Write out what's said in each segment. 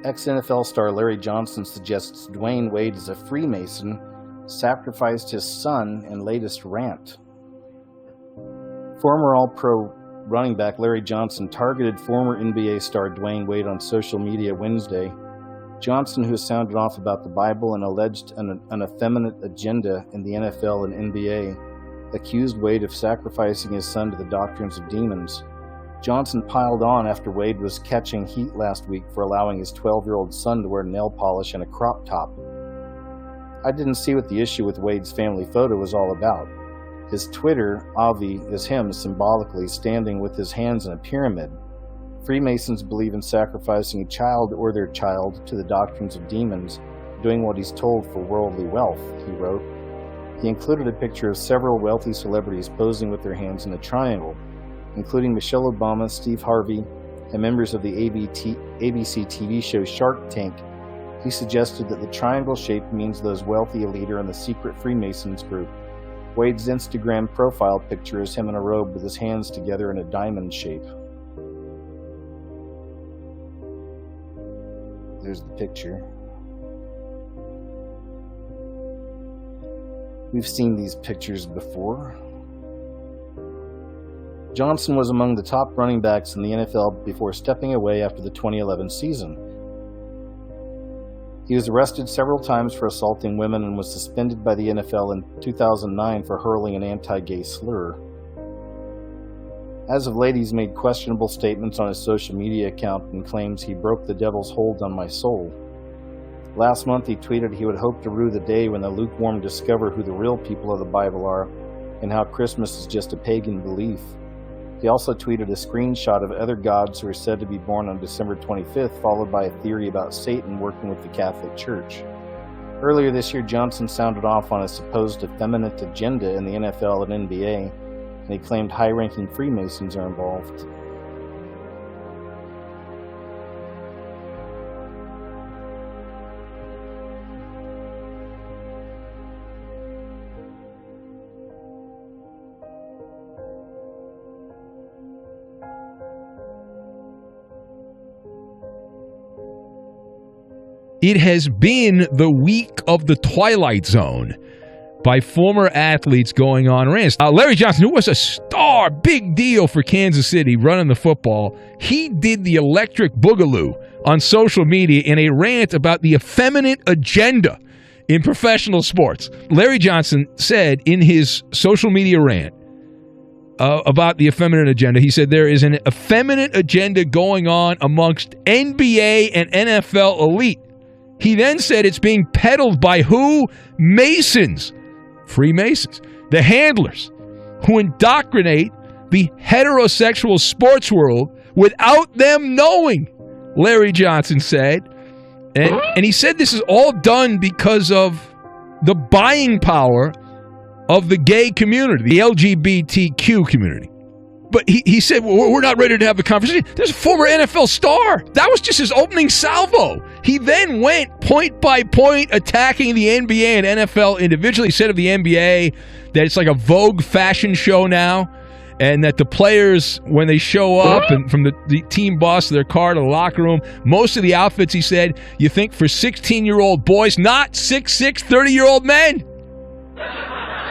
Ex-NFL star Larry Johnson suggests Dwayne Wade is a Freemason, sacrificed his son in latest rant. Former All-Pro running back Larry Johnson targeted former NBA star Dwayne Wade on social media Wednesday. Johnson, who has sounded off about the Bible and alleged an effeminate agenda in the NFL and NBA, accused Wade of sacrificing his son to the doctrines of demons. Johnson piled on after Wade was catching heat last week for allowing his 12-year-old son to wear nail polish and a crop top. I didn't see what the issue with Wade's family photo was all about. His Twitter, Avi, is him symbolically standing with his hands in a pyramid. Freemasons believe in sacrificing a child or their child to the doctrines of demons, doing what he's told for worldly wealth, he wrote. He included a picture of several wealthy celebrities posing with their hands in a triangle, including Michelle Obama, Steve Harvey, and members of the ABC TV show Shark Tank. He suggested that the triangle shape means those wealthy elite are in the secret Freemasons group. Wade's Instagram profile picture is him in a robe with his hands together in a diamond shape. There's the picture. We've seen these pictures before. Johnson was among the top running backs in the NFL before stepping away after the 2011 season. He was arrested several times for assaulting women and was suspended by the NFL in 2009 for hurling an anti-gay slur. As of late, he's made questionable statements on his social media account and claims he broke the devil's hold on my soul. Last month, he tweeted he would hope to rue the day when the lukewarm discover who the real people of the Bible are and how Christmas is just a pagan belief. He also tweeted a screenshot of other gods who are said to be born on December 25th, followed by a theory about Satan working with the Catholic Church. Earlier this year, Johnson sounded off on a supposed effeminate agenda in the NFL and NBA, and he claimed high-ranking Freemasons are involved. It has been the week of the Twilight Zone by former athletes going on rants. Larry Johnson, who was a star, big deal for Kansas City running the football, he did the electric boogaloo on social media in a rant about the effeminate agenda in professional sports. Larry Johnson said in his social media rant about the effeminate agenda, he said there is an effeminate agenda going on amongst NBA and NFL elite. He then said it's being peddled by who? Masons. Freemasons. The handlers who indoctrinate the heterosexual sports world without them knowing, Larry Johnson said. And he said this is all done because of the buying power of the gay community, the LGBTQ community. But he said, well, we're not ready to have a conversation. There's a former NFL star. That was just his opening salvo. He then went point by point attacking the NBA and NFL individually. He said of the NBA that it's like a Vogue fashion show now, and that the players, when they show up and from the team bus to their car to the locker room, most of the outfits, he said, you think for 16-year-old boys, not 6'6", 30-year-old men.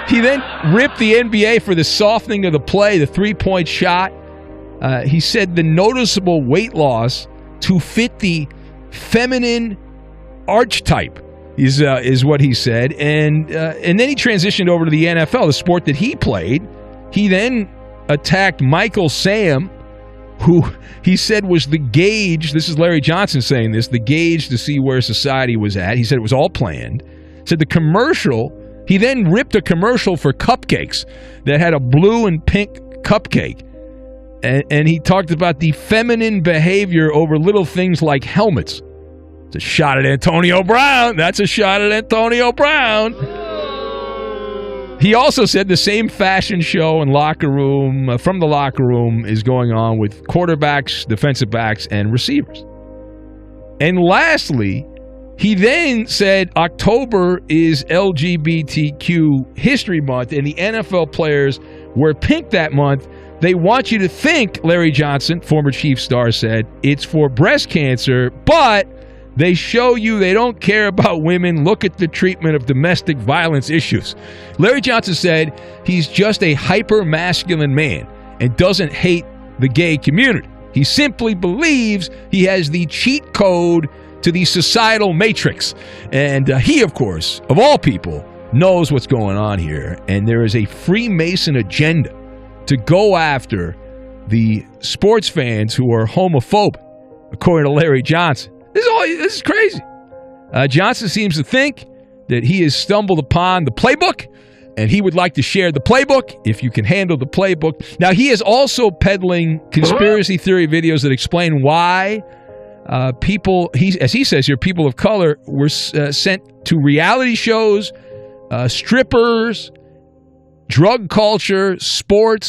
He then ripped the NBA for the softening of the play, the three-point shot. He said the noticeable weight loss to fit the feminine archetype is what he said. And then he transitioned over to the NFL, the sport that he played. He then attacked Michael Sam, who he said was the gauge. This is Larry Johnson saying this, the gauge to see where society was at. He said it was all planned. Said the commercial. He then ripped a commercial for cupcakes that had a blue and pink cupcake. And he talked about the feminine behavior over little things like helmets. It's a shot at Antonio Brown. That's a shot at Antonio Brown. He also said the same fashion show and locker room, from the locker room, is going on with quarterbacks, defensive backs, and receivers. And lastly, he then said October is LGBTQ History Month, and the NFL players wear pink that month. They want you to think, Larry Johnson, former Chiefs star, said, it's for breast cancer, but They show you they don't care about women. Look at the treatment of domestic violence issues. Larry Johnson said he's just a hyper-masculine man and doesn't hate the gay community. He simply believes he has the cheat code to the societal matrix. And he, of course, of all people, knows what's going on here. And there is a Freemason agenda to go after the sports fans who are homophobic, according to Larry Johnson. This is crazy. Johnson seems to think that he has stumbled upon the playbook, and he would like to share the playbook if you can handle the playbook. Now, he is also peddling conspiracy theory videos that explain why people, as he says here, people of color were sent to reality shows, strippers, drug culture, sports,